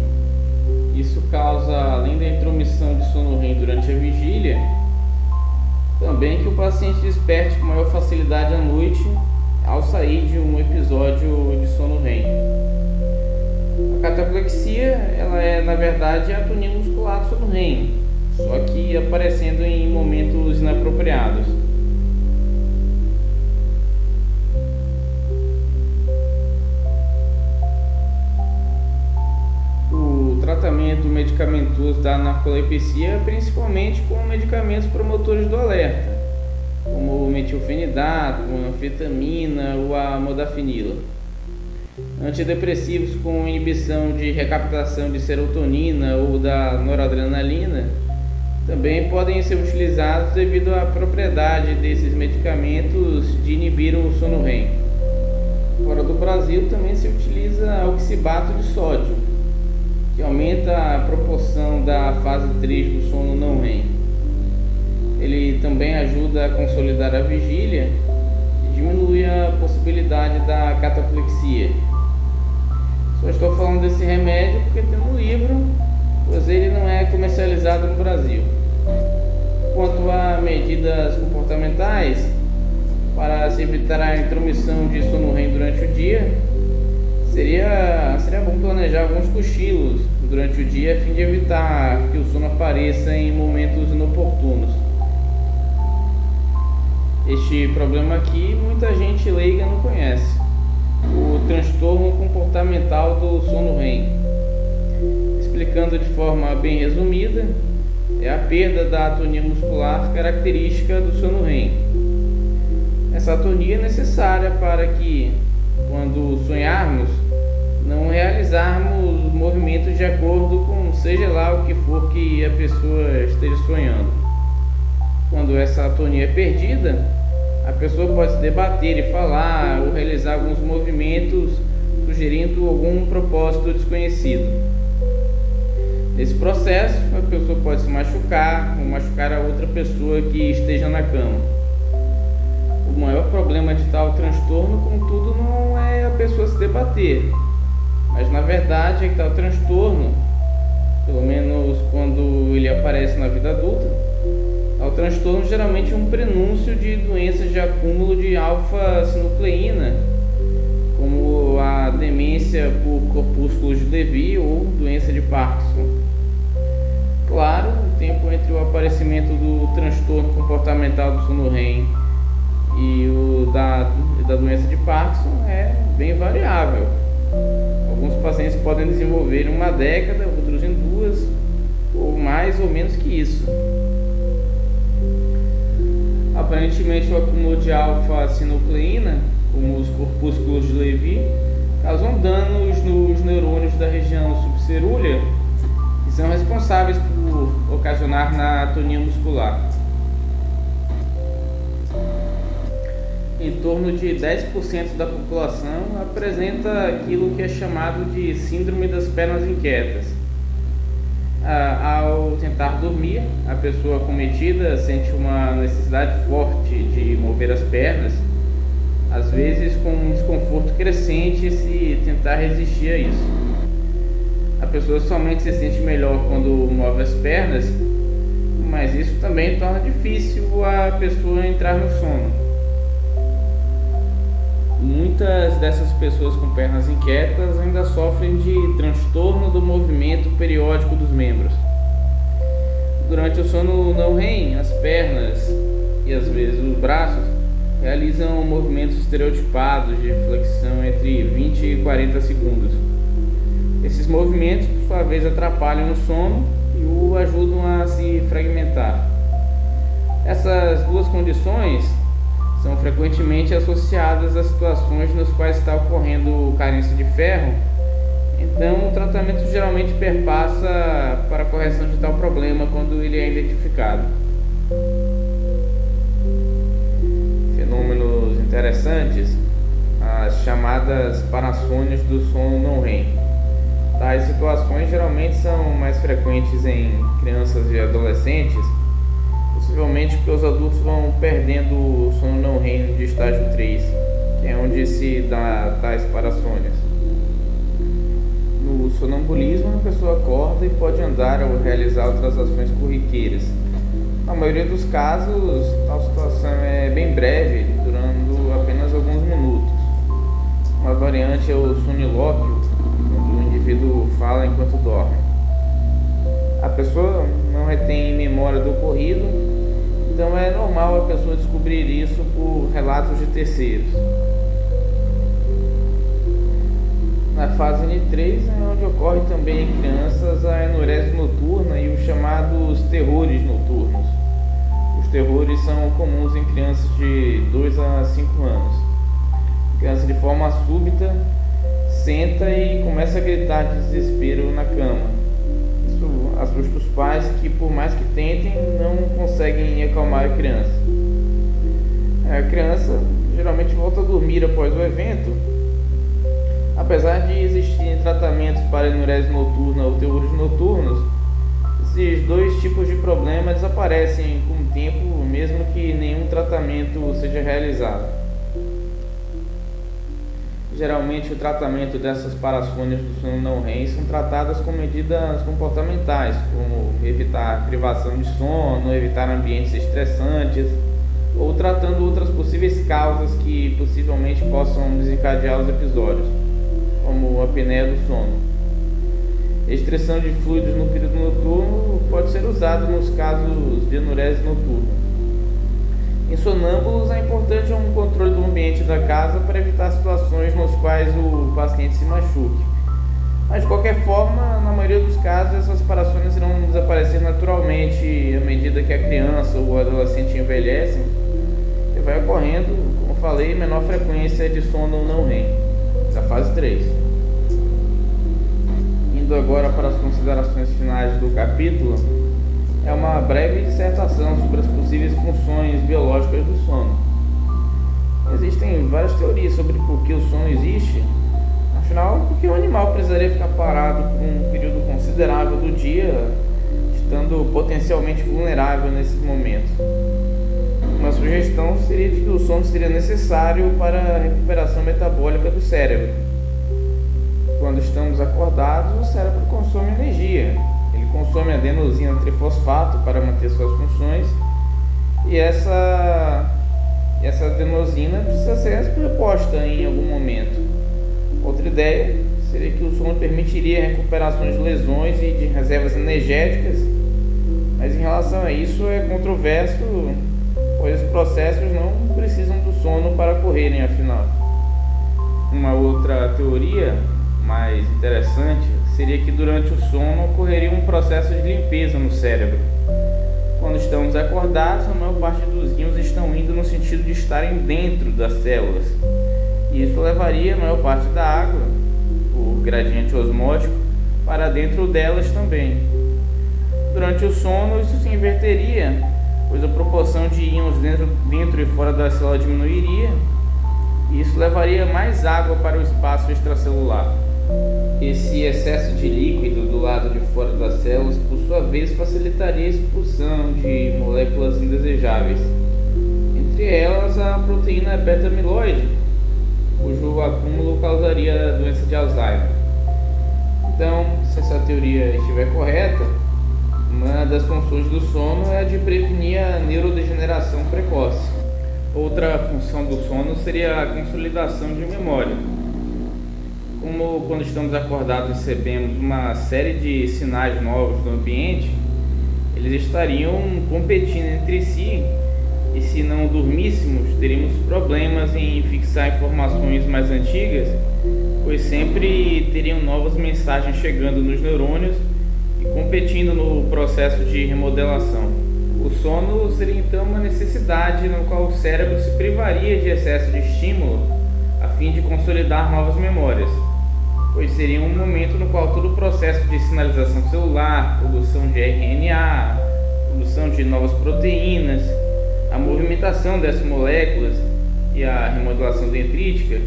Isso causa, além da intromissão de sono REM durante a vigília, também que o paciente desperte com maior facilidade à noite ao sair de um episódio de sono REM. A cataplexia, ela é na verdade a atonia muscular do sono REM, só que aparecendo em momentos inapropriados. O tratamento medicamentoso da narcolepsia, principalmente com medicamentos promotores do alerta, como o metilfenidato, a anfetamina ou a modafinila. Antidepressivos com inibição de recaptação de serotonina ou da noradrenalina também podem ser utilizados devido à propriedade desses medicamentos de inibir o sono REM. Fora do Brasil também se utiliza oxibato de sódio, que aumenta a proporção da fase 3 do sono não REM. Ele também ajuda a consolidar a vigília e diminui a possibilidade da cataplexia. Só estou falando desse remédio porque tem um livro, pois ele não é comercializado no Brasil. Quanto a medidas comportamentais, para se evitar a intromissão de sono REM durante o dia, seria bom planejar alguns cochilos durante o dia a fim de evitar que o sono apareça em momentos inoportunos. Este problema aqui muita gente leiga não conhece: o transtorno comportamental do sono REM. Explicando de forma bem resumida, é a perda da atonia muscular característica do sono REM. Essa atonia é necessária para que, quando sonharmos, não realizarmos movimentos de acordo com seja lá o que for que a pessoa esteja sonhando. Quando essa atonia é perdida, a pessoa pode se debater e falar ou realizar alguns movimentos sugerindo algum propósito desconhecido. Nesse processo, a pessoa pode se machucar ou machucar a outra pessoa que esteja na cama. O maior problema de tal transtorno, contudo, não é a pessoa se debater, mas na verdade é que tal transtorno, pelo menos quando ele aparece na vida adulta, tal transtorno geralmente é um prenúncio de doenças de acúmulo de alfa-sinucleína, como a demência por corpúsculos de Levy ou doença de Parkinson. Claro, o tempo entre o aparecimento do transtorno comportamental do sono REM e da doença de Parkinson é bem variável. Alguns pacientes podem desenvolver em uma década, outros em 2, ou mais ou menos que isso. Aparentemente, o acúmulo de alfa-sinucleína, como os corpúsculos de Levy, causam danos nos neurônios da região subcerúlea, que são responsáveis por ocasionar na atonia muscular. Em torno de 10% da população apresenta aquilo que é chamado de síndrome das pernas inquietas. Ao tentar dormir, a pessoa acometida sente uma necessidade forte de mover as pernas, às vezes com um desconforto crescente se tentar resistir a isso. A pessoa somente se sente melhor quando move as pernas mas isso também torna difícil a pessoa entrar no sono. Muitas dessas pessoas com pernas inquietas ainda sofrem de transtorno do movimento periódico dos membros. Durante o sono não REM, as pernas e às vezes os braços realizam movimentos estereotipados de flexão entre 20 e 40 segundos. Esses movimentos, por sua vez, atrapalham o sono e o ajudam a se fragmentar. Essas duas condições são frequentemente associadas a situações nas quais está ocorrendo carência de ferro, então o tratamento geralmente perpassa para a correção de tal problema quando ele é identificado. Fenômenos interessantes, as chamadas parassônias do sono não REM. Tais situações geralmente são mais frequentes em crianças e adolescentes, possivelmente porque os adultos vão perdendo o sono não REM de estágio 3, que é onde se dá tais parassônias. No sonambulismo, a pessoa acorda e pode andar ou realizar outras ações corriqueiras. Na maioria dos casos, tal situação é bem breve, durando apenas alguns minutos. Uma variante é o sonilóquio, quando o indivíduo fala enquanto dorme. A pessoa não retém memória do ocorrido, então é normal a pessoa descobrir isso por relatos de terceiros. Na fase N3 é onde ocorre também em crianças a enurese noturna e os chamados terrores noturnos. Os terrores são comuns em crianças de 2 a 5 anos. A criança de forma súbita senta e começa a gritar de desespero na cama. Isso assusta os pais que, por mais que tentem, não conseguem acalmar a criança. A criança geralmente volta a dormir após o evento. Apesar de existirem tratamentos para enurese noturna ou terrores noturnos, esses dois tipos de problemas desaparecem com o tempo, mesmo que nenhum tratamento seja realizado. Geralmente, o tratamento dessas parassônias do sono não REM são tratadas com medidas comportamentais, como evitar privação de sono, evitar ambientes estressantes, ou tratando outras possíveis causas que possivelmente possam desencadear os episódios, como a apneia do sono. Restrição de fluidos no período noturno pode ser usada nos casos de enurese noturna. Em sonâmbulos, é importante um controle do ambiente da casa para evitar situações nas quais o paciente se machuque. Mas, de qualquer forma, na maioria dos casos, essas parassônias irão desaparecer naturalmente à medida que a criança ou o adolescente envelhecem e vai ocorrendo, como falei, menor frequência de sono não REM, da fase 3. Indo agora para as considerações finais do capítulo, é uma breve dissertação sobre as possíveis funções biológicas do sono. Existem várias teorias sobre por que o sono existe. Afinal, por que o animal precisaria ficar parado por um período considerável do dia, estando potencialmente vulnerável nesses momentos? Uma sugestão seria de que o sono seria necessário para a recuperação metabólica do cérebro. Quando estamos acordados, o cérebro consome energia. Ele consome adenosina trifosfato para manter suas funções e essa adenosina precisa ser reposta em algum momento. Outra ideia seria que o sono permitiria recuperações de lesões e de reservas energéticas, mas em relação a isso é controverso, pois os processos não precisam do sono para ocorrerem, afinal. Uma outra teoria mais interessante seria que durante o sono ocorreria um processo de limpeza no cérebro. Quando estamos acordados, a maior parte dos íons estão indo no sentido de estarem dentro das células. E isso levaria a maior parte da água, por gradiente osmótico, para dentro delas também. Durante o sono, isso se inverteria, pois a proporção de íons dentro e fora da célula diminuiria, e isso levaria mais água para o espaço extracelular. Esse excesso de líquido do lado de fora das células, por sua vez, facilitaria a expulsão de moléculas indesejáveis. Entre elas, a proteína beta-amiloide, cujo acúmulo causaria a doença de Alzheimer. Então, se essa teoria estiver correta, Uma das funções do sono é a de prevenir a neurodegeneração precoce. Outra função do sono seria a consolidação de memória. Como quando estamos acordados recebemos uma série de sinais novos do ambiente, eles estariam competindo entre si, e se não dormíssemos, teríamos problemas em fixar informações mais antigas, pois sempre teriam novas mensagens chegando nos neurônios e competindo no processo de remodelação. O sono seria então uma necessidade no qual o cérebro se privaria de excesso de estímulo a fim de consolidar novas memórias, pois seria um momento no qual todo o processo de sinalização celular, produção de RNA, produção de novas proteínas, a movimentação dessas moléculas e a remodelação dendrítica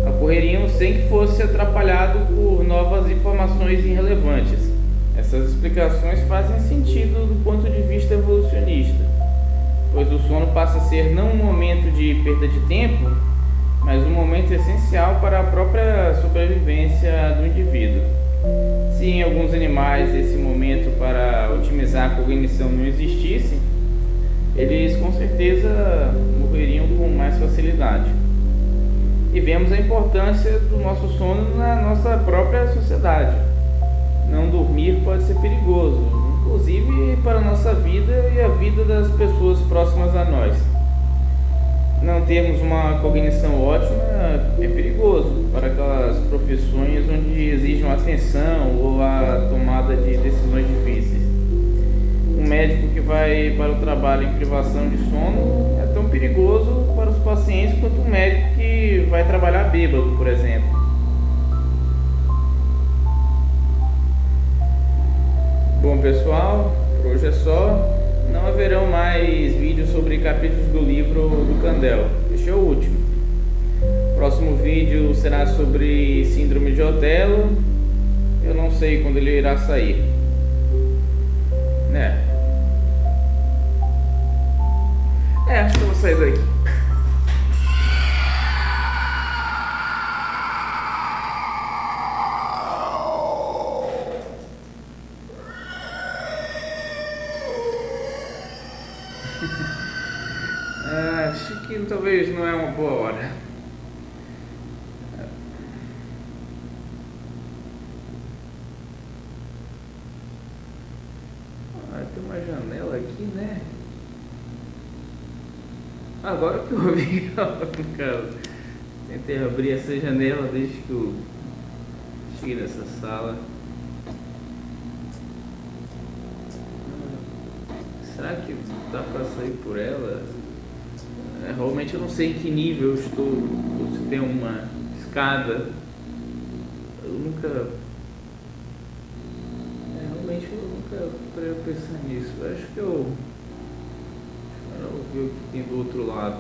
ocorreriam sem que fosse atrapalhado por novas informações irrelevantes. Essas explicações fazem sentido do ponto de vista evolucionista, pois o sono passa a ser não um momento de perda de tempo, mas um momento essencial para a própria sobrevivência do indivíduo. Se em alguns animais esse momento para otimizar a cognição não existisse, eles com certeza morreriam com mais facilidade. E vemos a importância do nosso sono na nossa própria sociedade. Não dormir pode ser perigoso, inclusive para a nossa vida e a vida das pessoas próximas a nós. Não termos uma cognição ótima é perigoso para aquelas profissões onde exigem atenção ou a tomada de decisões difíceis. Um médico que vai para o trabalho em privação de sono é tão perigoso para os pacientes quanto um médico que vai trabalhar bêbado, por exemplo. Bom, pessoal, por hoje é só. Não haverão mais vídeos sobre capítulos do livro do Kandel. Este é o último. O próximo vídeo será sobre Síndrome de Otelo. Eu não sei quando ele irá sair. Acho que eu vou sair daqui. Acho que talvez não é uma boa hora. Tem uma janela aqui, né? Agora que eu vi, cara, tentei abrir essa janela desde que eu cheguei nessa sala. Será que dá pra sair por ela? Realmente eu não sei em que nível eu estou, ou se tem uma escada. Eu nunca... realmente eu nunca parei a pensar nisso. Eu acho que eu vou ver o que tem do outro lado.